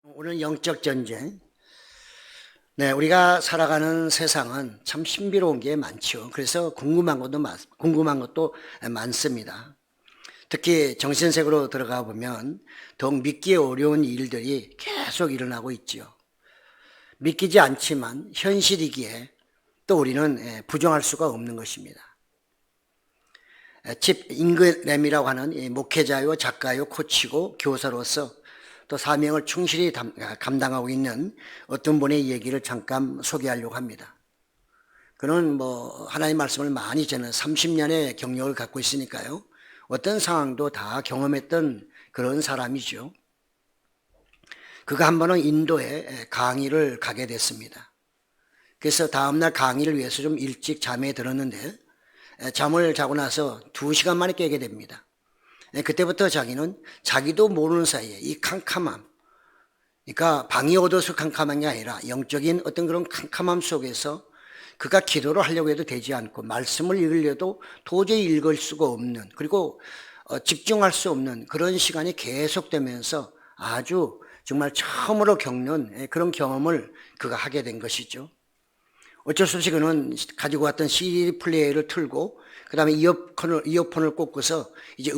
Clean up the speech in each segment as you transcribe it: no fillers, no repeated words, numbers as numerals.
오늘 영적 전쟁. 네, 우리가 살아가는 세상은 참 신비로운 게 많죠. 그래서 궁금한 것도 많습니다. 특히 정신세계로 들어가 보면 더욱 믿기 어려운 일들이 계속 일어나고 있죠. 믿기지 않지만 현실이기에 또 우리는 부정할 수가 없는 것입니다. 칩 잉그램이라고 하는 목회자요, 작가요, 코치고 교사로서 또 사명을 충실히 감당하고 있는 어떤 분의 얘기를 잠깐 소개하려고 합니다. 그는 하나님 말씀을 많이 전한 30년의 경력을 갖고 있으니까요. 어떤 상황도 다 경험했던 그런 사람이죠. 그가 한 번은 인도에 강의를 가게 됐습니다. 그래서 다음날 강의를 위해서 좀 일찍 잠에 들었는데 잠을 자고 나서 2시간 만에 깨게 됩니다. 그때부터 자기는 자기도 모르는 사이에 이 캄캄함, 그러니까 방이 어두워서 캄캄한 게 아니라 영적인 어떤 그런 캄캄함 속에서 그가 기도를 하려고 해도 되지 않고 말씀을 읽으려도 도저히 읽을 수가 없는, 그리고 집중할 수 없는 그런 시간이 계속되면서 아주 정말 처음으로 겪는 그런 경험을 그가 하게 된 것이죠. 어쩔 수 없이 그는 가지고 왔던 CD 플레이어를 틀고 그 다음에 이어폰을 꽂고서 이제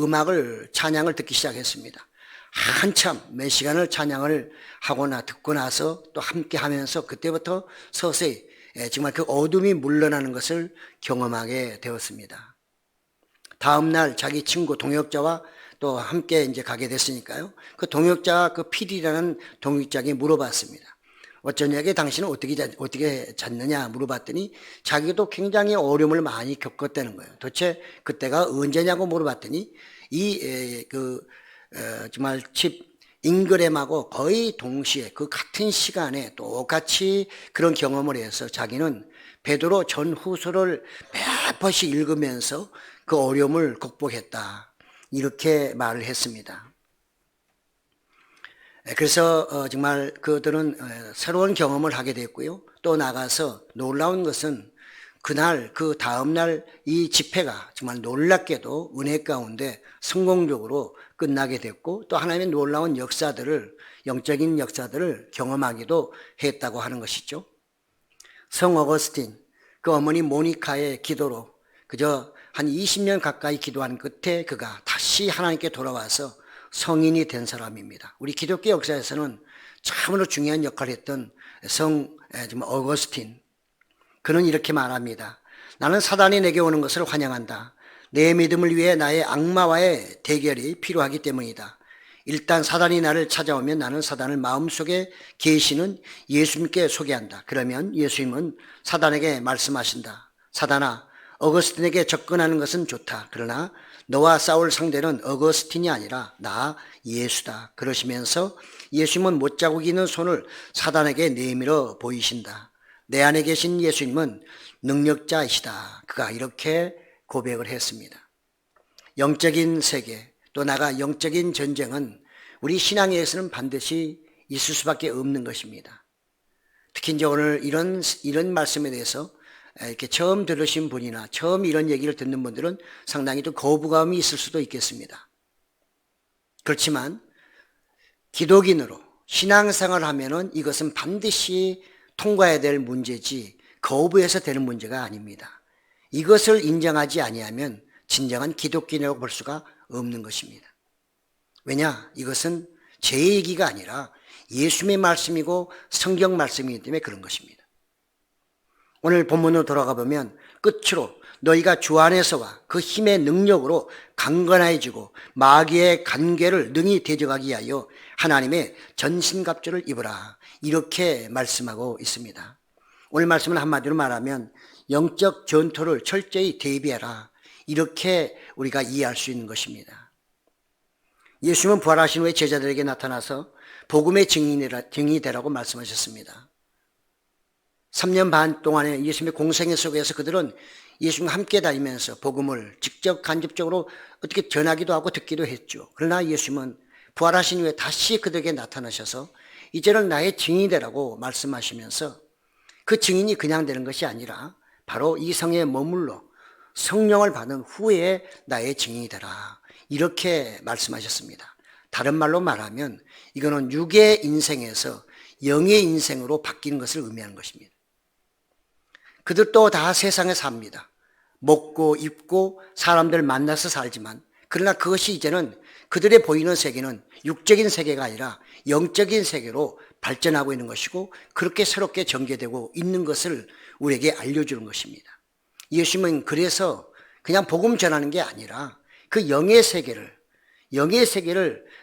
찬양을 듣기 시작했습니다. 한참 몇 시간을 찬양을 하거나 듣고 나서 또 함께 하면서 그때부터 서서히 정말 그 어둠이 물러나는 것을 경험하게 되었습니다. 다음날 자기 친구 동역자와 또 함께 이제 가게 됐으니까요. 그 동역자, 그 PD라는 동역자에게 물어봤습니다. 어쩌냐게 당신은 어떻게 잤느냐 물어봤더니 자기도 굉장히 어려움을 많이 겪었다는 거예요. 도대체 그때가 언제냐고 물어봤더니 정말 칩 잉그램하고 거의 동시에 그 같은 시간에 똑같이 그런 경험을 해서 자기는 베드로 전후서를 몇 번씩 읽으면서 그 어려움을 극복했다. 이렇게 말을 했습니다. 그래서 정말 그들은 새로운 경험을 하게 됐고요. 또 나가서 놀라운 것은 그날 그 다음날 이 집회가 정말 놀랍게도 은혜 가운데 성공적으로 끝나게 됐고 또 하나님의 놀라운 영적인 역사들을 경험하기도 했다고 하는 것이죠. 성 어거스틴, 그 어머니 모니카의 기도로 그저 한 20년 가까이 기도한 끝에 그가 다시 하나님께 돌아와서 성인이 된 사람입니다. 우리 기독교 역사에서는 참으로 중요한 역할을 했던 성 어거스틴, 그는 이렇게 말합니다. 나는 사단이 내게 오는 것을 환영한다. 내 믿음을 위해 나의 악마와의 대결이 필요하기 때문이다. 일단 사단이 나를 찾아오면 나는 사단을 마음속에 계시는 예수님께 소개한다. 그러면 예수님은 사단에게 말씀하신다. 사단아, 어거스틴에게 접근하는 것은 좋다. 그러나 너와 싸울 상대는 어거스틴이 아니라 나 예수다. 그러시면서 예수님은 못자국 있는 손을 사단에게 내밀어 보이신다. 내 안에 계신 예수님은 능력자이시다. 그가 이렇게 고백을 했습니다. 영적인 세계, 또 나아가 영적인 전쟁은 우리 신앙에서는 반드시 있을 수밖에 없는 것입니다. 특히 이제 오늘 이런 말씀에 대해서 이렇게 처음 들으신 분이나 처음 이런 얘기를 듣는 분들은 상당히 또 거부감이 있을 수도 있겠습니다. 그렇지만 기독인으로 신앙생활을 하면은 이것은 반드시 통과해야 될 문제지 거부해서 되는 문제가 아닙니다. 이것을 인정하지 아니하면 진정한 기독교인이라고 볼 수가 없는 것입니다. 왜냐? 이것은 제 얘기가 아니라 예수님의 말씀이고 성경 말씀이기 때문에 그런 것입니다. 오늘 본문으로 돌아가 보면 끝으로 너희가 주 안에서와 그 힘의 능력으로 강건해지고 마귀의 간계를 능히 대적하기 위하여 하나님의 전신갑주를 입으라. 이렇게 말씀하고 있습니다. 오늘 말씀은 한마디로 말하면 영적 전투를 철저히 대비해라. 이렇게 우리가 이해할 수 있는 것입니다. 예수님은 부활하신 후에 제자들에게 나타나서 복음의 증인이 되라고 말씀하셨습니다. 3년 반 동안의 예수님의 공생애 속에서 그들은 예수님과 함께 다니면서 복음을 직접 간접적으로 어떻게 전하기도 하고 듣기도 했죠. 그러나 예수님은 부활하신 후에 다시 그들에게 나타나셔서 이제는 나의 증인이 되라고 말씀하시면서 그 증인이 그냥 되는 것이 아니라 바로 이 성에 머물러 성령을 받은 후에 나의 증인이 되라. 이렇게 말씀하셨습니다. 다른 말로 말하면 이거는 육의 인생에서 영의 인생으로 바뀌는 것을 의미하는 것입니다. 그들도 다 세상에 삽니다. 먹고 입고 사람들 만나서 살지만 그러나 그것이 이제는 그들의 보이는 세계는 육적인 세계가 아니라 영적인 세계로 발전하고 있는 것이고 그렇게 새롭게 전개되고 있는 것을 우리에게 알려주는 것입니다. 예수님은 그래서 그냥 복음 전하는 게 아니라 그 영의 세계를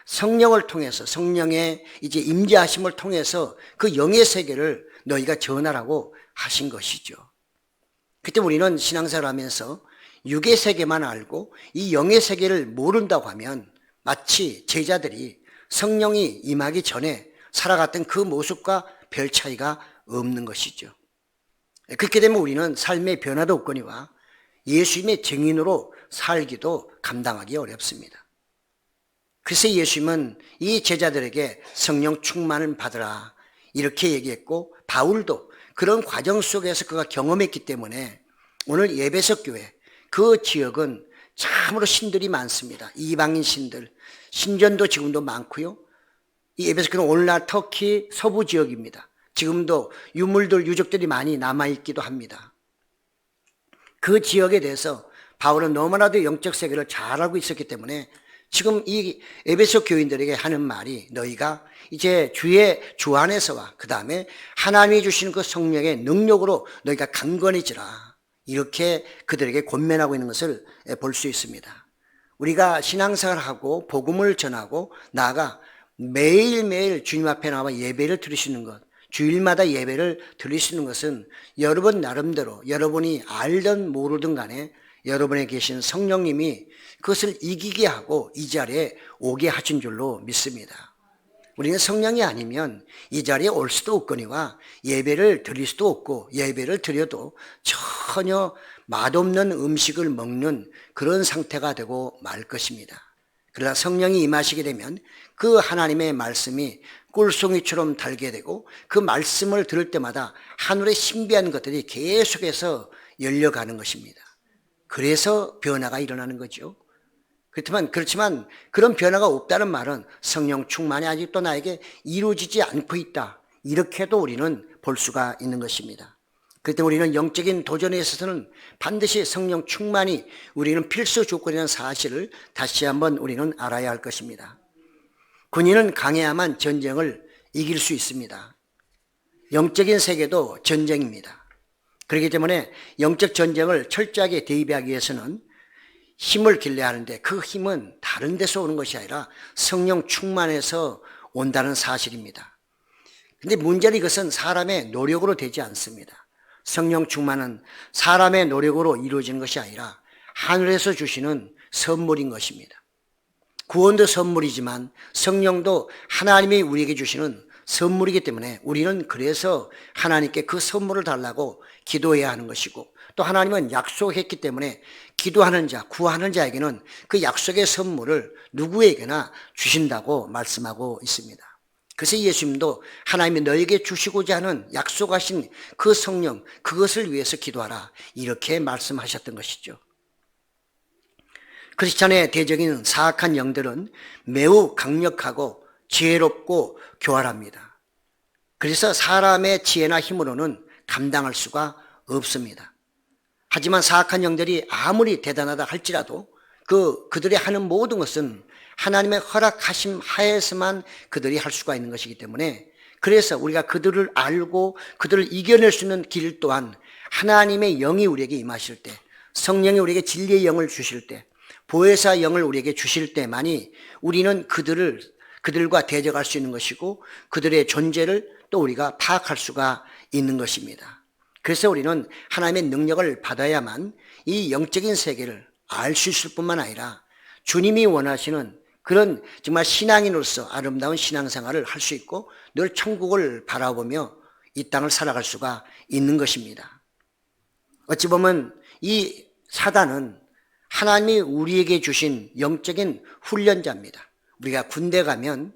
성령을 통해서 성령의 이제 임재하심을 통해서 그 영의 세계를 너희가 전하라고 하신 것이죠. 그때 우리는 신앙생활 하면서 육의 세계만 알고 이 영의 세계를 모른다고 하면 마치 제자들이 성령이 임하기 전에 살아갔던 그 모습과 별 차이가 없는 것이죠. 그렇게 되면 우리는 삶의 변화도 없거니와 예수님의 증인으로 살기도 감당하기 어렵습니다. 그래서 예수님은 이 제자들에게 성령 충만을 받으라 이렇게 얘기했고 바울도 그런 과정 속에서 그가 경험했기 때문에 오늘 에베소 교회 그 지역은 참으로 신들이 많습니다. 이방인 신들, 신전도 지금도 많고요. 이 에베소 교회는 오늘날 터키 서부 지역입니다. 지금도 유물들, 유적들이 많이 남아있기도 합니다. 그 지역에 대해서 바울은 너무나도 영적 세계를 잘 알고 있었기 때문에 지금 이 에베소 교인들에게 하는 말이 너희가 이제 주 안에서와 그 다음에 하나님이 주시는 그 성령의 능력으로 너희가 강건해지라 이렇게 그들에게 권면하고 있는 것을 볼 수 있습니다. 우리가 신앙생활하고 복음을 전하고 나아가 매일매일 주님 앞에 나와 예배를 드리시는 것, 주일마다 예배를 드리시는 것은 여러분 나름대로 여러분이 알든 모르든 간에 여러분에 계신 성령님이 그것을 이기게 하고 이 자리에 오게 하신 줄로 믿습니다. 우리는 성령이 아니면 이 자리에 올 수도 없거니와 예배를 드릴 수도 없고 예배를 드려도 전혀 맛없는 음식을 먹는 그런 상태가 되고 말 것입니다. 그러나 성령이 임하시게 되면 그 하나님의 말씀이 꿀송이처럼 달게 되고 그 말씀을 들을 때마다 하늘의 신비한 것들이 계속해서 열려가는 것입니다. 그래서 변화가 일어나는 거죠. 그렇지만 그런 변화가 없다는 말은 성령 충만이 아직도 나에게 이루어지지 않고 있다. 이렇게도 우리는 볼 수가 있는 것입니다. 그때 우리는 영적인 도전에 있어서는 반드시 성령 충만이 우리는 필수 조건이라는 사실을 다시 한번 우리는 알아야 할 것입니다. 군인은 강해야만 전쟁을 이길 수 있습니다. 영적인 세계도 전쟁입니다. 그렇기 때문에 영적 전쟁을 철저하게 대비하기 위해서는 힘을 길러야 하는데 그 힘은 다른 데서 오는 것이 아니라 성령 충만해서 온다는 사실입니다. 근데 문제는 이것은 사람의 노력으로 되지 않습니다. 성령 충만은 사람의 노력으로 이루어지는 것이 아니라 하늘에서 주시는 선물인 것입니다. 구원도 선물이지만 성령도 하나님이 우리에게 주시는 선물이기 때문에 우리는 그래서 하나님께 그 선물을 달라고 기도해야 하는 것이고 또 하나님은 약속했기 때문에 기도하는 자, 구하는 자에게는 그 약속의 선물을 누구에게나 주신다고 말씀하고 있습니다. 그래서 예수님도 하나님이 너에게 주시고자 하는 약속하신 그 성령, 그것을 위해서 기도하라 이렇게 말씀하셨던 것이죠. 크리스찬의 대적인 사악한 영들은 매우 강력하고 지혜롭고 교활합니다. 그래서 사람의 지혜나 힘으로는 감당할 수가 없습니다. 하지만 사악한 영들이 아무리 대단하다 할지라도 그들이 하는 모든 것은 하나님의 허락하심 하에서만 그들이 할 수가 있는 것이기 때문에 그래서 우리가 그들을 알고 그들을 이겨낼 수 있는 길 또한 하나님의 영이 우리에게 임하실 때 성령이 우리에게 진리의 영을 주실 때 보혜사 영을 우리에게 주실 때만이 우리는 그들과 대적할 수 있는 것이고 그들의 존재를 또 우리가 파악할 수가 있는 것입니다. 그래서 우리는 하나님의 능력을 받아야만 이 영적인 세계를 알 수 있을 뿐만 아니라 주님이 원하시는 그런 정말 신앙인으로서 아름다운 신앙생활을 할 수 있고 늘 천국을 바라보며 이 땅을 살아갈 수가 있는 것입니다. 어찌 보면 이 사단은 하나님이 우리에게 주신 영적인 훈련자입니다. 우리가 군대 가면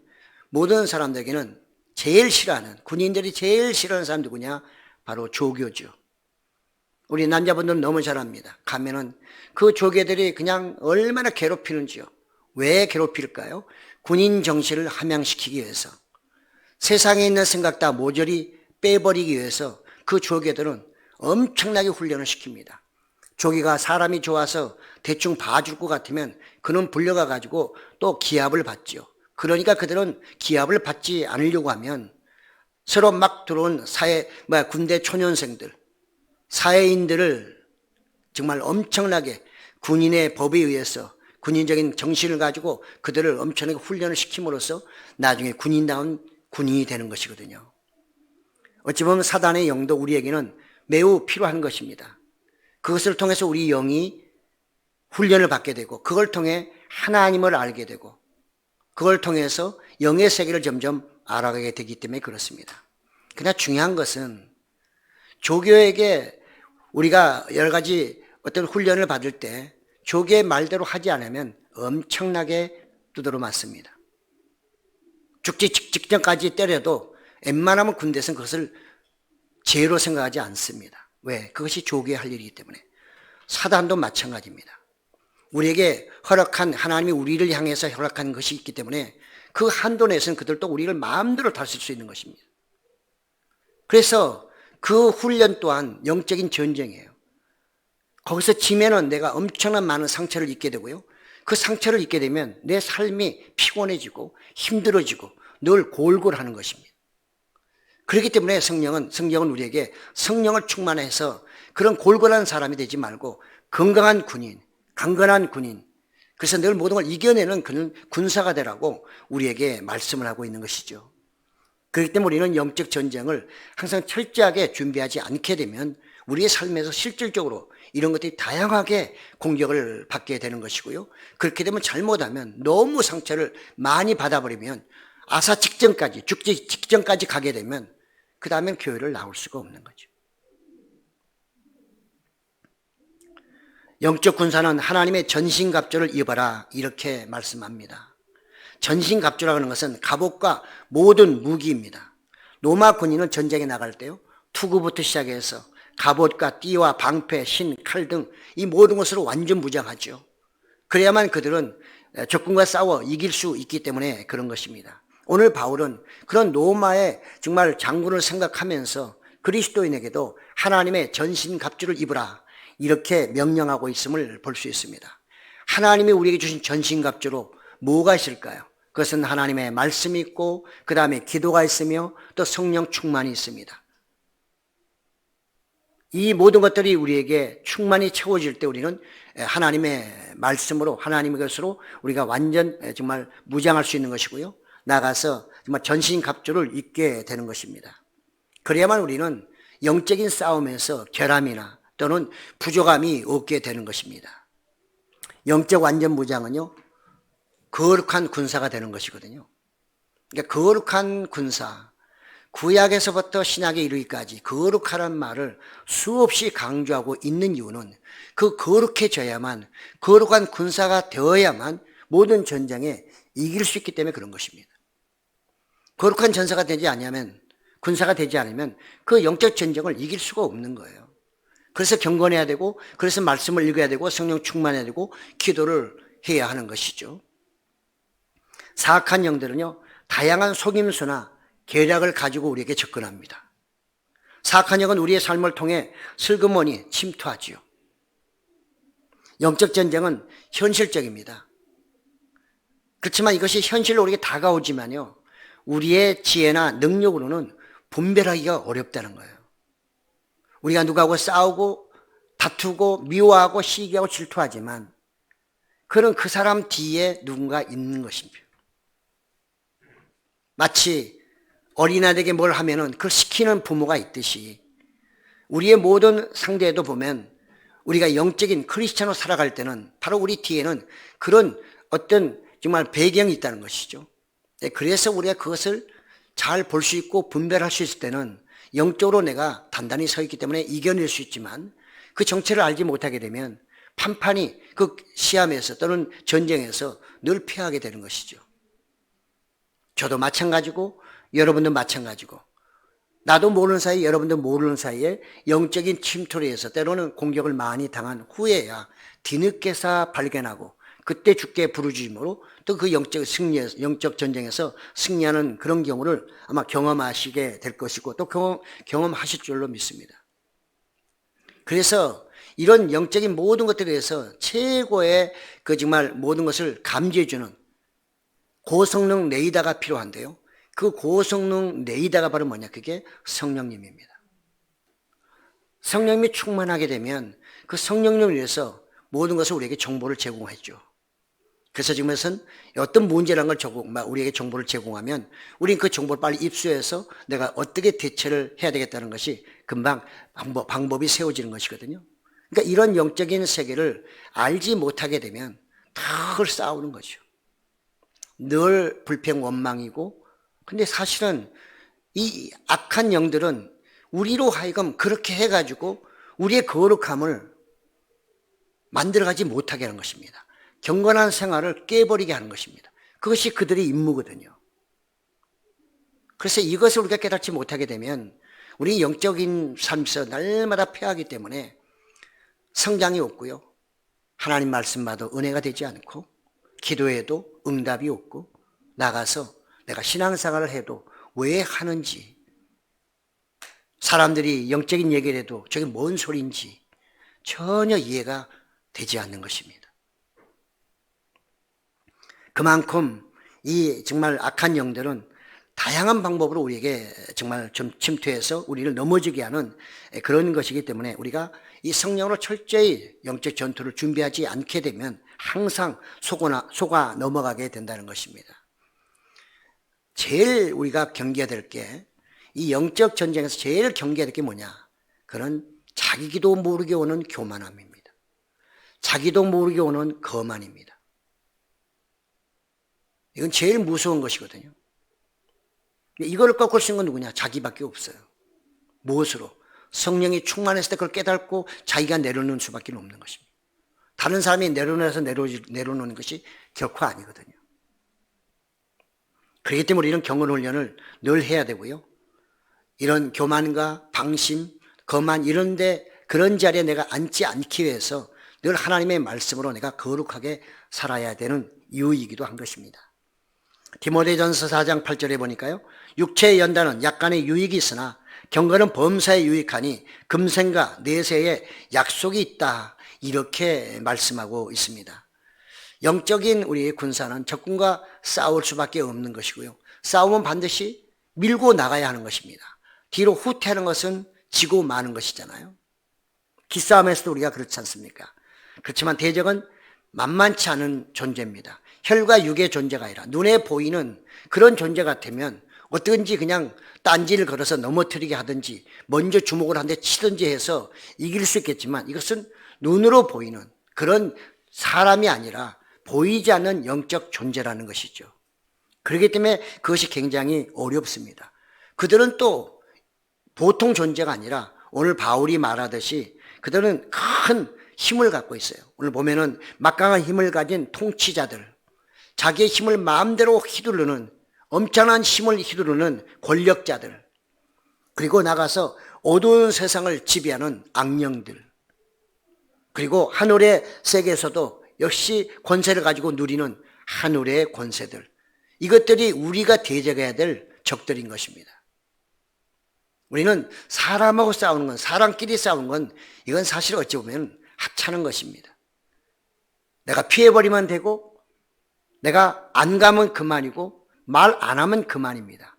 모든 사람들에게는 제일 싫어하는, 군인들이 제일 싫어하는 사람 누구냐? 바로 조교죠. 우리 남자분들은 너무 잘 압니다. 가면은 그 조교들이 그냥 얼마나 괴롭히는지요. 왜 괴롭힐까요? 군인 정신을 함양시키기 위해서 세상에 있는 생각 다 모조리 빼버리기 위해서 그 조계들은 엄청나게 훈련을 시킵니다. 조계가 사람이 좋아서 대충 봐줄 것 같으면 그는 불려가 가지고 또 기합을 받죠. 그러니까 그들은 기합을 받지 않으려고 하면 새로 막 들어온 군대 초년생들, 사회인들을 정말 엄청나게 군인의 법에 의해서 군인적인 정신을 가지고 그들을 엄청나게 훈련을 시킴으로써 나중에 군인다운 군인이 되는 것이거든요. 어찌 보면 사단의 영도 우리에게는 매우 필요한 것입니다. 그것을 통해서 우리 영이 훈련을 받게 되고 그걸 통해 하나님을 알게 되고 그걸 통해서 영의 세계를 점점 알아가게 되기 때문에 그렇습니다. 그러나 중요한 것은 조교에게 우리가 여러 가지 어떤 훈련을 받을 때 조교의 말대로 하지 않으면 엄청나게 두드러 맞습니다. 죽기 직전까지 때려도 웬만하면 군대에서는 그것을 죄로 생각하지 않습니다. 왜? 그것이 조교의 할 일이기 때문에. 사단도 마찬가지입니다. 우리에게 허락한, 하나님이 우리를 향해서 허락한 것이 있기 때문에 그 한도 내에서는 그들도 우리를 마음대로 다스릴 수 있는 것입니다. 그래서 그 훈련 또한 영적인 전쟁이에요. 거기서 지면은 내가 엄청난 많은 상처를 입게 되고요. 그 상처를 입게 되면 내 삶이 피곤해지고 힘들어지고 늘 골골하는 것입니다. 그렇기 때문에 성령은 우리에게 성령을 충만해서 그런 골골한 사람이 되지 말고 건강한 군인, 강건한 군인, 그래서 늘 모든 걸 이겨내는 그런 군사가 되라고 우리에게 말씀을 하고 있는 것이죠. 그렇기 때문에 우리는 영적 전쟁을 항상 철저하게 준비하지 않게 되면 우리의 삶에서 실질적으로 이런 것들이 다양하게 공격을 받게 되는 것이고요. 그렇게 되면 잘못하면 너무 상처를 많이 받아버리면 아사 직전까지, 죽기 직전까지 가게 되면 그 다음엔 교회를 나올 수가 없는 거죠. 영적 군사는 하나님의 전신갑주를 입어라 이렇게 말씀합니다. 전신갑주라고 하는 것은 갑옷과 모든 무기입니다. 로마 군인은 전쟁에 나갈 때요, 투구부터 시작해서 갑옷과 띠와 방패, 신, 칼 등 이 모든 것으로 완전 무장하죠. 그래야만 그들은 적군과 싸워 이길 수 있기 때문에 그런 것입니다. 오늘 바울은 그런 로마의 정말 장군을 생각하면서 그리스도인에게도 하나님의 전신갑주를 입으라 이렇게 명령하고 있음을 볼 수 있습니다. 하나님이 우리에게 주신 전신갑주로 뭐가 있을까요? 그것은 하나님의 말씀이 있고 그 다음에 기도가 있으며 또 성령 충만이 있습니다. 이 모든 것들이 우리에게 충만히 채워질 때 우리는 하나님의 말씀으로 하나님의 것으로 우리가 완전 정말 무장할 수 있는 것이고요. 나가서 정말 전신갑주를 입게 되는 것입니다. 그래야만 우리는 영적인 싸움에서 결함이나 또는 부족함이 없게 되는 것입니다. 영적 완전 무장은요, 거룩한 군사가 되는 것이거든요. 그러니까 거룩한 군사, 구약에서부터 신약에 이르기까지 거룩하란 말을 수없이 강조하고 있는 이유는 그 거룩해져야만, 거룩한 군사가 되어야만 모든 전쟁에 이길 수 있기 때문에 그런 것입니다. 거룩한 전사가 되지 않으면, 군사가 되지 않으면 그 영적 전쟁을 이길 수가 없는 거예요. 그래서 경건해야 되고, 그래서 말씀을 읽어야 되고, 성령 충만해야 되고, 기도를 해야 하는 것이죠. 사악한 영들은요, 다양한 속임수나 계략을 가지고 우리에게 접근합니다. 사악한 영은 우리의 삶을 통해 슬그머니 침투하지요. 영적 전쟁은 현실적입니다. 그렇지만 이것이 현실로 우리에게 다가오지만요, 우리의 지혜나 능력으로는 분별하기가 어렵다는 거예요. 우리가 누구하고 싸우고 다투고 미워하고 시기하고 질투하지만 그는 그 사람 뒤에 누군가 있는 것입니다. 마치 어린아이에게 뭘 하면은 그걸 시키는 부모가 있듯이 우리의 모든 상대에도 보면 우리가 영적인 크리스찬으로 살아갈 때는 바로 우리 뒤에는 그런 어떤 정말 배경이 있다는 것이죠. 그래서 우리가 그것을 잘 볼 수 있고 분별할 수 있을 때는 영적으로 내가 단단히 서 있기 때문에 이겨낼 수 있지만 그 정체를 알지 못하게 되면 판판이 그 시험에서 또는 전쟁에서 늘 패하게 되는 것이죠. 저도 마찬가지고 여러분도 마찬가지고 나도 모르는 사이 여러분도 모르는 사이에 영적인 침투에 의해서 때로는 공격을 많이 당한 후에야 뒤늦게서 발견하고 그때 주께 부르짖음으로 또 그 영적 전쟁에서 승리하는 그런 경우를 아마 경험하시게 될 것이고 또 경험하실 줄로 믿습니다. 그래서 이런 영적인 모든 것들에 대해서 최고의 그 정말 모든 것을 감지해주는 고성능 레이더가 필요한데요. 그 고성능 레이더가 바로 뭐냐? 그게 성령님입니다. 성령님이 충만하게 되면 그 성령님을 위해서 모든 것을 우리에게 정보를 제공했죠. 그래서 지금에서는 어떤 문제라는 걸 우리에게 정보를 제공하면 우리는 그 정보를 빨리 입수해서 내가 어떻게 대처를 해야 되겠다는 것이 금방 방법이 세워지는 것이거든요. 그러니까 이런 영적인 세계를 알지 못하게 되면 늘 싸우는 거죠. 늘 불평 원망이고, 근데 사실은 이 악한 영들은 우리로 하여금 그렇게 해가지고 우리의 거룩함을 만들어가지 못하게 하는 것입니다. 경건한 생활을 깨버리게 하는 것입니다. 그것이 그들의 임무거든요. 그래서 이것을 우리가 깨닫지 못하게 되면 우리 영적인 삶에서 날마다 패하기 때문에 성장이 없고요. 하나님 말씀마다 은혜가 되지 않고 기도해도 응답이 없고 나가서 내가 신앙생활을 해도 왜 하는지, 사람들이 영적인 얘기를 해도 저게 뭔 소리인지 전혀 이해가 되지 않는 것입니다. 그만큼 이 정말 악한 영들은 다양한 방법으로 우리에게 정말 좀 침투해서 우리를 넘어지게 하는 그런 것이기 때문에 우리가 이 성령으로 철저히 영적 전투를 준비하지 않게 되면 항상 속아 넘어가게 된다는 것입니다. 제일 우리가 경계해야 될 게, 이 영적 전쟁에서 제일 경계해야 될 게 뭐냐? 그런 자기도 모르게 오는 교만함입니다. 자기도 모르게 오는 거만입니다. 이건 제일 무서운 것이거든요. 이걸 꺾을 수 있는 건 누구냐? 자기밖에 없어요. 무엇으로? 성령이 충만했을 때 그걸 깨닫고 자기가 내려놓는 수밖에 없는 것입니다. 다른 사람이 내려놓아서 내려놓는 것이 결코 아니거든요. 그렇기 때문에 이런 경건 훈련을 늘 해야 되고요. 이런 교만과 방심, 거만 이런데 그런 자리에 내가 앉지 않기 위해서 늘 하나님의 말씀으로 내가 거룩하게 살아야 되는 이유이기도 한 것입니다. 디모데전서 4장 8절에 보니까요. 육체의 연단은 약간의 유익이 있으나 경건은 범사에 유익하니 금생과 내세에 약속이 있다. 이렇게 말씀하고 있습니다. 영적인 우리의 군사는 적군과 싸울 수밖에 없는 것이고요. 싸우면 반드시 밀고 나가야 하는 것입니다. 뒤로 후퇴하는 것은 지고 마는 것이잖아요. 기싸움에서도 우리가 그렇지 않습니까? 그렇지만 대적은 만만치 않은 존재입니다. 혈과 육의 존재가 아니라 눈에 보이는 그런 존재 같으면 어떻게든지 그냥 딴지를 걸어서 넘어뜨리게 하든지 먼저 주먹을 한 대 치든지 해서 이길 수 있겠지만 이것은 눈으로 보이는 그런 사람이 아니라 보이지 않는 영적 존재라는 것이죠. 그렇기 때문에 그것이 굉장히 어렵습니다. 그들은 또 보통 존재가 아니라 오늘 바울이 말하듯이 그들은 큰 힘을 갖고 있어요. 오늘 보면은 막강한 힘을 가진 통치자들, 자기의 힘을 마음대로 휘두르는, 엄청난 힘을 휘두르는 권력자들, 그리고 나가서 어두운 세상을 지배하는 악령들, 그리고 하늘의 세계에서도 역시 권세를 가지고 누리는 하늘의 권세들, 이것들이 우리가 대적해야 될 적들인 것입니다. 우리는 사람하고 싸우는 건, 사람끼리 싸우는 건 이건 사실 어찌 보면 하찮은 것입니다. 내가 피해버리면 되고 내가 안 가면 그만이고 말 안 하면 그만입니다.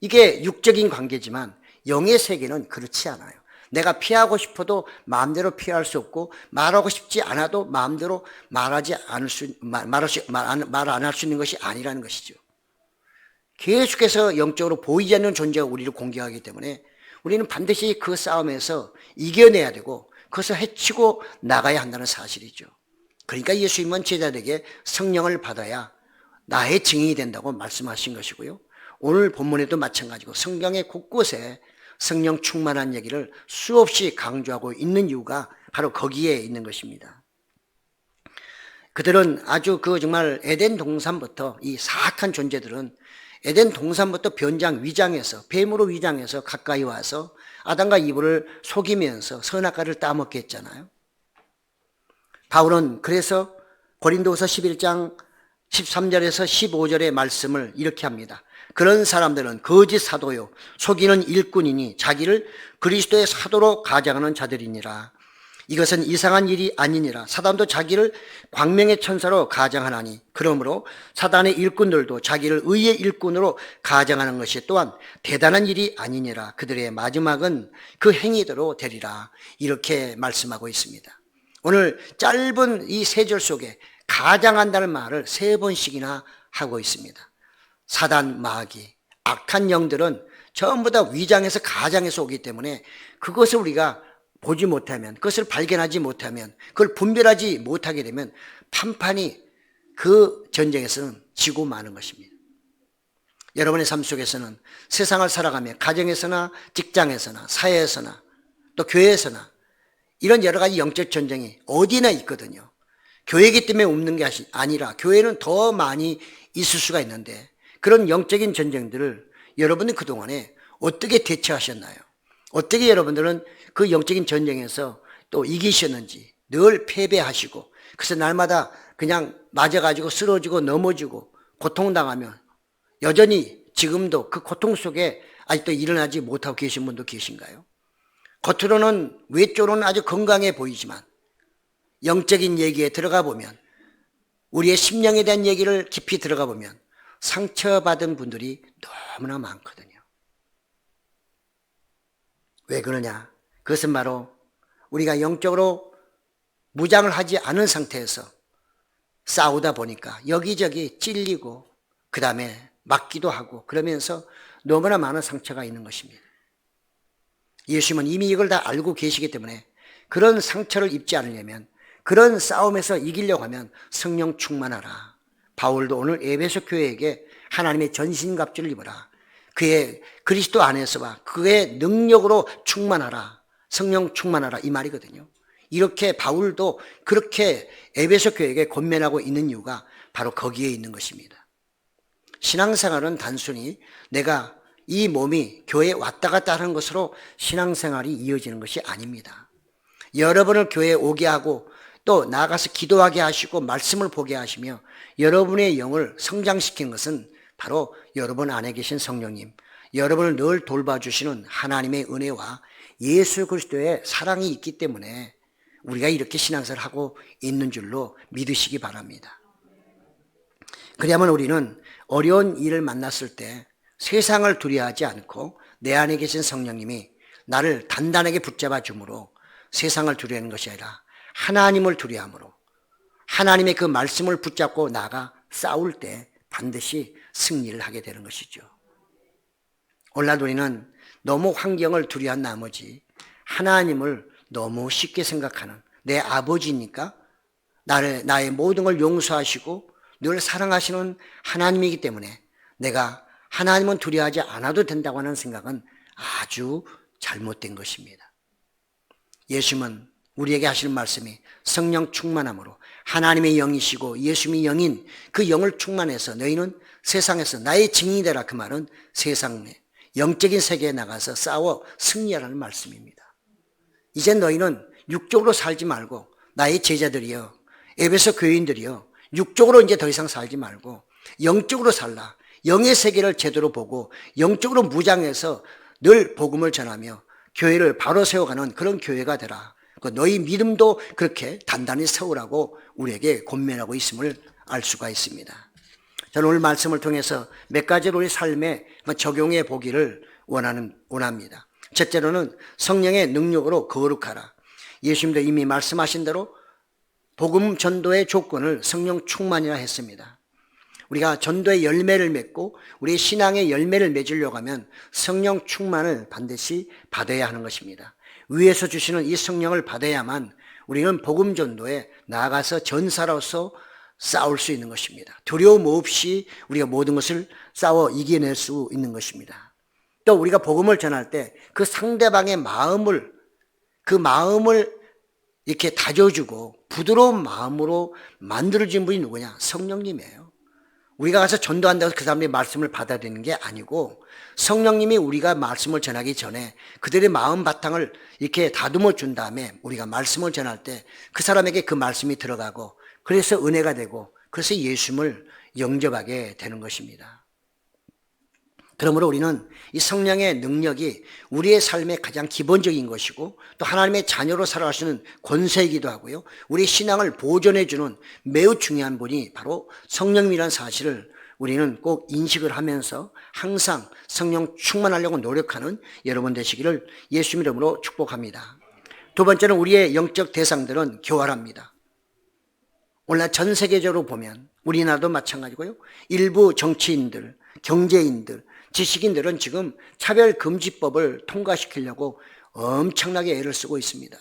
이게 육적인 관계지만 영의 세계는 그렇지 않아요. 내가 피하고 싶어도 마음대로 피할 수 없고 말하고 싶지 않아도 마음대로 말 안 할 수 있는 것이 아니라는 것이죠. 계속해서 영적으로 보이지 않는 존재가 우리를 공격하기 때문에 우리는 반드시 그 싸움에서 이겨내야 되고 그것을 해치고 나가야 한다는 사실이죠. 그러니까 예수님은 제자들에게 성령을 받아야 나의 증인이 된다고 말씀하신 것이고요. 오늘 본문에도 마찬가지고 성경의 곳곳에 성령 충만한 얘기를 수없이 강조하고 있는 이유가 바로 거기에 있는 것입니다. 그들은 아주 정말 에덴 동산부터 이 사악한 존재들은 에덴 동산부터 변장 위장해서 뱀으로 위장해서 가까이 와서 아담과 이브를 속이면서 선악과를 따먹게 했잖아요. 바울은 그래서 고린도후서 11장 13절에서 15절의 말씀을 이렇게 합니다. 그런 사람들은 거짓 사도요 속이는 일꾼이니 자기를 그리스도의 사도로 가장하는 자들이니라. 이것은 이상한 일이 아니니라. 사단도 자기를 광명의 천사로 가장하나니 그러므로 사단의 일꾼들도 자기를 의의 일꾼으로 가장하는 것이 또한 대단한 일이 아니니라. 그들의 마지막은 그 행위대로 되리라. 이렇게 말씀하고 있습니다. 오늘 짧은 이 세 절 속에 가장한다는 말을 3번씩이나 하고 있습니다. 사단, 마귀, 악한 영들은 전부 다 위장해서 가장해서 오기 때문에 그것을 우리가 보지 못하면, 그것을 발견하지 못하면, 그걸 분별하지 못하게 되면 판판이 그 전쟁에서는 지고 마는 것입니다. 여러분의 삶 속에서는 세상을 살아가며 가정에서나 직장에서나 사회에서나 또 교회에서나 이런 여러 가지 영적 전쟁이 어디나 있거든요. 교회이기 때문에 없는 게 아니라 교회는 더 많이 있을 수가 있는데 그런 영적인 전쟁들을 여러분은 그동안에 어떻게 대처하셨나요? 어떻게 여러분들은 그 영적인 전쟁에서 또 이기셨는지, 늘 패배하시고 그래서 날마다 그냥 맞아가지고 쓰러지고 넘어지고 고통당하며 여전히 지금도 그 고통 속에 아직도 일어나지 못하고 계신 분도 계신가요? 겉으로는 외적으로는 아주 건강해 보이지만 영적인 얘기에 들어가 보면 우리의 심령에 대한 얘기를 깊이 들어가 보면 상처받은 분들이 너무나 많거든요. 왜 그러냐? 그것은 바로 우리가 영적으로 무장을 하지 않은 상태에서 싸우다 보니까 여기저기 찔리고 그 다음에 맞기도 하고 그러면서 너무나 많은 상처가 있는 것입니다. 예수님은 이미 이걸 다 알고 계시기 때문에 그런 상처를 입지 않으려면, 그런 싸움에서 이기려고 하면 성령 충만하라. 바울도 오늘 에베소 교회에게 하나님의 전신갑주를 입어라. 그의 그리스도 안에서와 그의 능력으로 충만하라. 성령 충만하라 이 말이거든요. 이렇게 바울도 그렇게 에베소 교회에게 권면하고 있는 이유가 바로 거기에 있는 것입니다. 신앙생활은 단순히 내가 이 몸이 교회에 왔다 갔다 하는 것으로 신앙생활이 이어지는 것이 아닙니다. 여러분을 교회에 오게 하고 또 나아가서 기도하게 하시고 말씀을 보게 하시며 여러분의 영을 성장시키는 것은 바로 여러분 안에 계신 성령님, 여러분을 늘 돌봐주시는 하나님의 은혜와 예수 그리스도의 사랑이 있기 때문에 우리가 이렇게 신앙생활을 하고 있는 줄로 믿으시기 바랍니다. 그래야만 우리는 어려운 일을 만났을 때 세상을 두려워하지 않고 내 안에 계신 성령님이 나를 단단하게 붙잡아 주므로 세상을 두려워하는 것이 아니라 하나님을 두려워함으로 하나님의 그 말씀을 붙잡고 나가 싸울 때 반드시 승리를 하게 되는 것이죠. 오늘날 우리는 너무 환경을 두려워한 나머지 하나님을 너무 쉽게 생각하는, 내 아버지니까 나의 모든 걸 용서하시고 늘 사랑하시는 하나님이기 때문에 내가 하나님은 두려워하지 않아도 된다고 하는 생각은 아주 잘못된 것입니다. 예수님은 우리에게 하시는 말씀이 성령 충만함으로 하나님의 영이시고 예수님이 영인 그 영을 충만해서 너희는 세상에서 나의 증인이 되라. 그 말은 세상에 영적인 세계에 나가서 싸워 승리하라는 말씀입니다. 이제 너희는 육적으로 살지 말고 나의 제자들이여, 에베소 교인들이여, 육적으로 이제 더 이상 살지 말고 영적으로 살라. 영의 세계를 제대로 보고 영적으로 무장해서 늘 복음을 전하며 교회를 바로 세워가는 그런 교회가 되라. 너희 믿음도 그렇게 단단히 세우라고 우리에게 권면하고 있음을 알 수가 있습니다. 저는 오늘 말씀을 통해서 몇 가지로 우리 삶에 적용해 보기를 원합니다. 첫째로는 성령의 능력으로 거룩하라. 예수님도 이미 말씀하신 대로 복음 전도의 조건을 성령 충만이라 했습니다. 우리가 전도의 열매를 맺고 우리의 신앙의 열매를 맺으려고 하면 성령 충만을 반드시 받아야 하는 것입니다. 위에서 주시는 이 성령을 받아야만 우리는 복음 전도에 나아가서 전사로서 싸울 수 있는 것입니다. 두려움 없이 우리가 모든 것을 싸워 이겨낼 수 있는 것입니다. 또 우리가 복음을 전할 때 그 상대방의 마음을 이렇게 다져주고 부드러운 마음으로 만들어진 분이 누구냐? 성령님이에요. 우리가 가서 전도한다고 그 사람의 말씀을 받아들이는 게 아니고 성령님이 우리가 말씀을 전하기 전에 그들의 마음 바탕을 이렇게 다듬어 준 다음에 우리가 말씀을 전할 때 그 사람에게 그 말씀이 들어가고 그래서 은혜가 되고 그래서 예수님을 영접하게 되는 것입니다. 그러므로 우리는 이 성령의 능력이 우리의 삶의 가장 기본적인 것이고 또 하나님의 자녀로 살아가시는 권세이기도 하고요. 우리 신앙을 보존해 주는 매우 중요한 분이 바로 성령님이라는 사실을 우리는 꼭 인식을 하면서 항상 성령 충만하려고 노력하는 여러분 되시기를 예수 이름으로 축복합니다. 두 번째는 우리의 영적 대상들은 교활합니다. 오늘날 전 세계적으로 보면 우리나라도 마찬가지고요. 일부 정치인들, 경제인들, 지식인들은 지금 차별금지법을 통과시키려고 엄청나게 애를 쓰고 있습니다.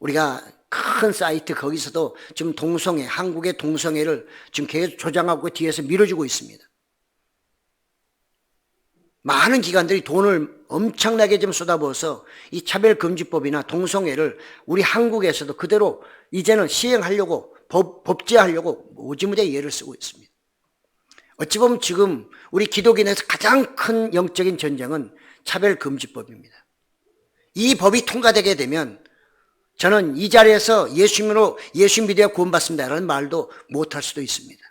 우리가 큰 사이트 거기서도 지금 동성애, 한국의 동성애를 지금 계속 조장하고 뒤에서 밀어주고 있습니다. 많은 기관들이 돈을 엄청나게 좀 쏟아부어서 이 차별금지법이나 동성애를 우리 한국에서도 그대로 이제는 시행하려고 법제하려고 오지무제 애를 쓰고 있습니다. 어찌 보면 지금 우리 기독인에서 가장 큰 영적인 전쟁은 차별금지법입니다. 이 법이 통과되게 되면 저는 이 자리에서 예수님으로 예수 믿어야 구원받습니다 라는 말도 못할 수도 있습니다.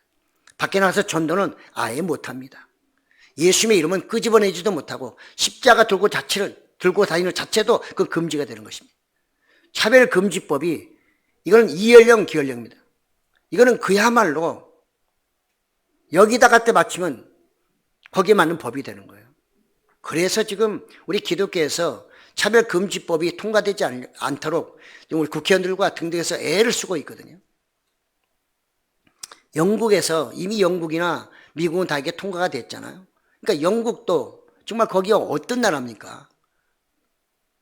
밖에 나가서 전도는 아예 못합니다. 예수님의 이름은 끄집어내지도 못하고 십자가 들고 다니는 자체도 그 금지가 되는 것입니다. 차별금지법이 이건 이연령 기연령입니다. 이거는 그야말로 여기다 갖다 맞추면 거기에 맞는 법이 되는 거예요. 그래서 지금 우리 기독교에서 차별금지법이 통과되지 않도록 우리 국회의원들과 등등해서 애를 쓰고 있거든요. 영국에서 이미 영국이나 미국은 다 이게 통과가 됐잖아요. 그러니까 영국도 정말 거기가 어떤 나라입니까?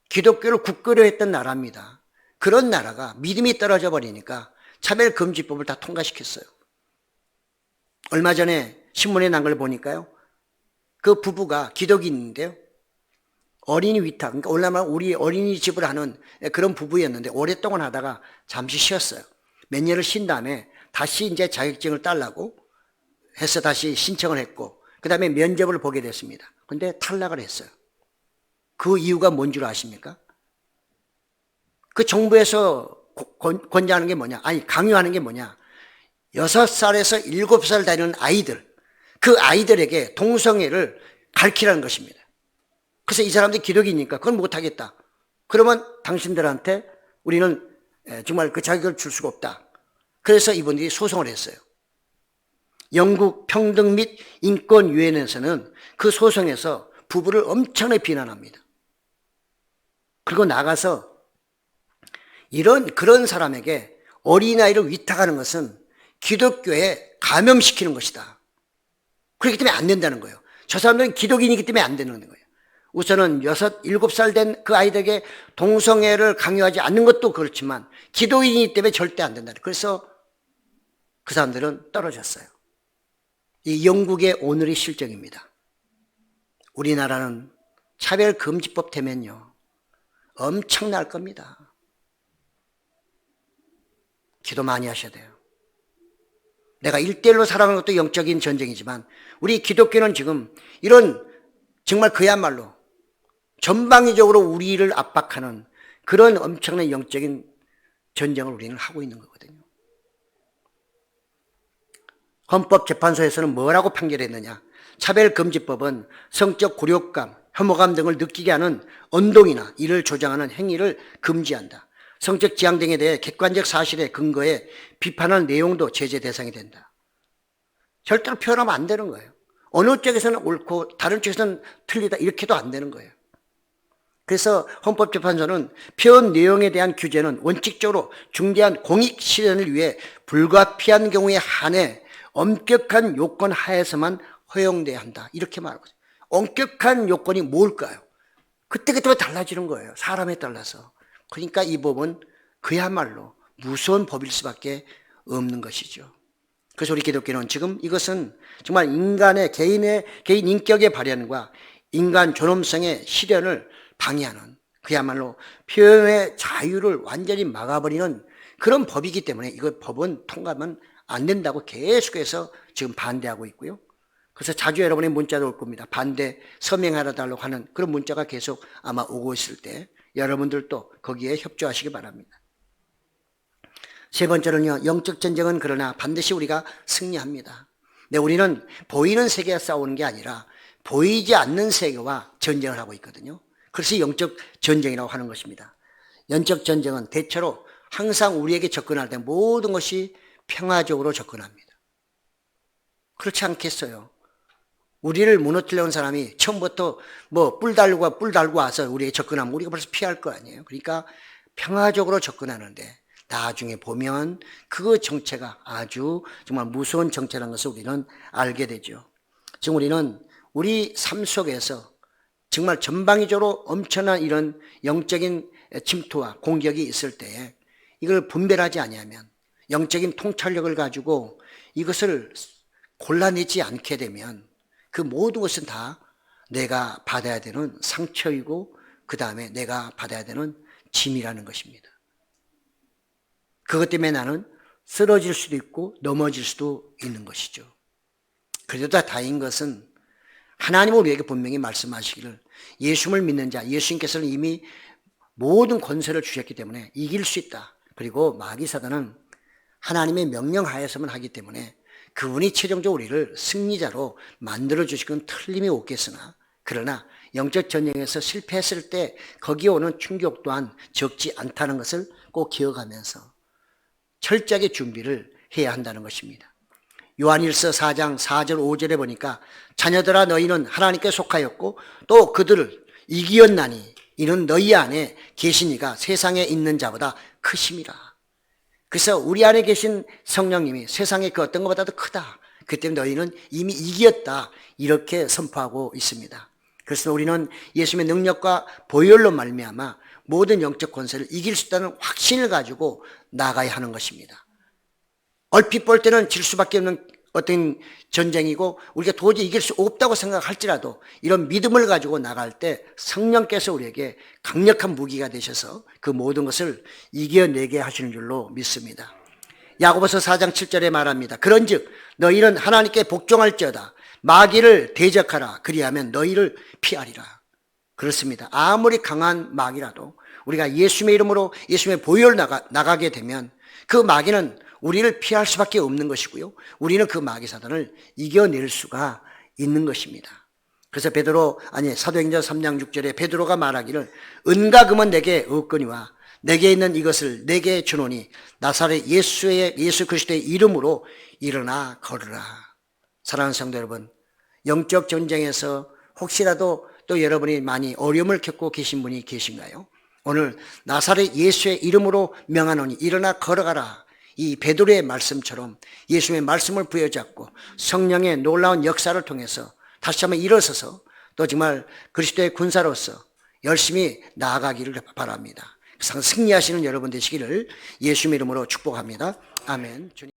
기독교를 국교로 했던 나라입니다. 그런 나라가 믿음이 떨어져 버리니까 차별금지법을 다 통과시켰어요. 얼마 전에 신문에 난 걸 보니까요. 그 부부가 기독인인데요. 어린이 위탁, 그러니까 오늘날 우리 어린이집을 하는 그런 부부였는데 오랫동안 하다가 잠시 쉬었어요. 몇 년을 쉰 다음에 다시 이제 자격증을 따려고 해서 다시 신청을 했고 그 다음에 면접을 보게 됐습니다. 근데 탈락을 했어요. 그 이유가 뭔 줄 아십니까? 그 정부에서 권장하는 게 뭐냐? 아니 강요하는 게 뭐냐? 6살에서 7살 다니는 아이들, 그 아이들에게 동성애를 가르치라는 것입니다. 그래서 이 사람들이 기독이니까 그건 못하겠다. 그러면 당신들한테 우리는 정말 그 자격을 줄 수가 없다. 그래서 이분들이 소송을 했어요. 영국 평등 및 인권위원회에서는 그 소송에서 부부를 엄청나게 비난합니다. 그리고 나가서 그런 사람에게 어린아이를 위탁하는 것은 기독교에 감염시키는 것이다. 그렇기 때문에 안 된다는 거예요. 저 사람들은 기독인이기 때문에 안 되는 거예요. 우선은 6, 7살 된 그 아이들에게 동성애를 강요하지 않는 것도 그렇지만 기독인이기 때문에 절대 안 된다. 그래서 그 사람들은 떨어졌어요. 이 영국의 오늘의 실정입니다. 우리나라는 차별금지법 되면요 엄청날 겁니다. 기도 많이 하셔야 돼요. 내가 1대1로 살아가는 것도 영적인 전쟁이지만 우리 기독교는 지금 이런 정말 그야말로 전방위적으로 우리를 압박하는 그런 엄청난 영적인 전쟁을 우리는 하고 있는 거거든요. 헌법재판소에서는 뭐라고 판결했느냐? 차별금지법은 성적 굴욕감, 혐오감 등을 느끼게 하는 언동이나 이를 조장하는 행위를 금지한다. 성적 지향 등에 대해 객관적 사실에 근거해 비판하는 내용도 제재 대상이 된다. 절대로 표현하면 안 되는 거예요. 어느 쪽에서는 옳고 다른 쪽에서는 틀리다 이렇게도 안 되는 거예요. 그래서 헌법재판소는 표현 내용에 대한 규제는 원칙적으로 중대한 공익 실현을 위해 불가피한 경우에 한해 엄격한 요건 하에서만 허용돼야 한다. 이렇게 말하고 있어요. 엄격한 요건이 뭘까요? 그때그때 달라지는 거예요. 사람에 따라서. 그러니까 이 법은 그야말로 무서운 법일 수밖에 없는 것이죠. 그래서 우리 기독교는 지금 이것은 정말 인간의 개인 인격의 발현과 인간 존엄성의 실현을 방해하는 그야말로 표현의 자유를 완전히 막아버리는 그런 법이기 때문에 이거 법은 통과하면 안 된다고 계속해서 지금 반대하고 있고요. 그래서 자주 여러분의 문자도 올 겁니다. 반대 서명하라 달라고 하는 그런 문자가 계속 아마 오고 있을 때 여러분들도 거기에 협조하시기 바랍니다. 세 번째로는요, 영적 전쟁은 그러나 반드시 우리가 승리합니다. 근데 우리는 보이는 세계와 싸우는 게 아니라 보이지 않는 세계와 전쟁을 하고 있거든요. 그래서 영적 전쟁이라고 하는 것입니다. 영적 전쟁은 대체로 항상 우리에게 접근할 때 모든 것이 평화적으로 접근합니다. 그렇지 않겠어요? 우리를 무너뜨려온 사람이 처음부터 뿔 달고 와서 우리에게 접근하면 우리가 벌써 피할 거 아니에요. 그러니까 평화적으로 접근하는데 나중에 보면 그 정체가 아주 정말 무서운 정체라는 것을 우리는 알게 되죠. 지금 우리는 우리 삶 속에서 정말 전방위적으로 엄청난 이런 영적인 침투와 공격이 있을 때에 이걸 분별하지 아니하면, 영적인 통찰력을 가지고 이것을 골라내지 않게 되면 그 모든 것은 다 내가 받아야 되는 상처이고 그 다음에 내가 받아야 되는 짐이라는 것입니다. 그것 때문에 나는 쓰러질 수도 있고 넘어질 수도 있는 것이죠. 그래도 다행인 것은 하나님은 우리에게 분명히 말씀하시기를 예수를 믿는 자, 예수님께서는 이미 모든 권세를 주셨기 때문에 이길 수 있다. 그리고 마귀 사단은 하나님의 명령하에서만 하기 때문에 그분이 최종적으로 우리를 승리자로 만들어 주실 건 틀림이 없겠으나, 그러나 영적 전쟁에서 실패했을 때 거기에 오는 충격 또한 적지 않다는 것을 꼭 기억하면서 철저하게 준비를 해야 한다는 것입니다. 요한일서 4장 4절 5절에 보니까 자녀들아 너희는 하나님께 속하였고 또 그들을 이기었나니 이는 너희 안에 계시니가 세상에 있는 자보다 크심이라. 그래서 우리 안에 계신 성령님이 세상의 그 어떤 것보다도 크다. 그 때문에 너희는 이미 이겼다. 이렇게 선포하고 있습니다. 그래서 우리는 예수님의 능력과 보혈로 말미암아 모든 영적 권세를 이길 수 있다는 확신을 가지고 나가야 하는 것입니다. 얼핏 볼 때는 질 수밖에 없는 어떤 전쟁이고 우리가 도저히 이길 수 없다고 생각할지라도 이런 믿음을 가지고 나갈 때 성령께서 우리에게 강력한 무기가 되셔서 그 모든 것을 이겨내게 하시는 줄로 믿습니다. 야고보서 4장 7절에 말합니다. 그런즉 너희는 하나님께 복종할지어다. 마귀를 대적하라. 그리하면 너희를 피하리라. 그렇습니다. 아무리 강한 마귀라도 우리가 예수님의 이름으로 예수님의 보혈을 나가게 되면 그 마귀는 우리를 피할 수밖에 없는 것이고요. 우리는 그 마귀 사단을 이겨낼 수가 있는 것입니다. 그래서 사도행전 3장 6절에 베드로가 말하기를 은과 금은 내게 없거니와 내게 있는 이것을 내게 주노니 나사렛 예수 그리스도의 이름으로 일어나 걸으라. 사랑하는 성도 여러분, 영적 전쟁에서 혹시라도 또 여러분이 많이 어려움을 겪고 계신 분이 계신가요? 오늘 나사렛 예수의 이름으로 명하노니 일어나 걸어가라. 이 베드로의 말씀처럼 예수의 말씀을 부여잡고 성령의 놀라운 역사를 통해서 다시 한번 일어서서 또 정말 그리스도의 군사로서 열심히 나아가기를 바랍니다. 승리하시는 여러분 되시기를 예수의 이름으로 축복합니다. 아멘.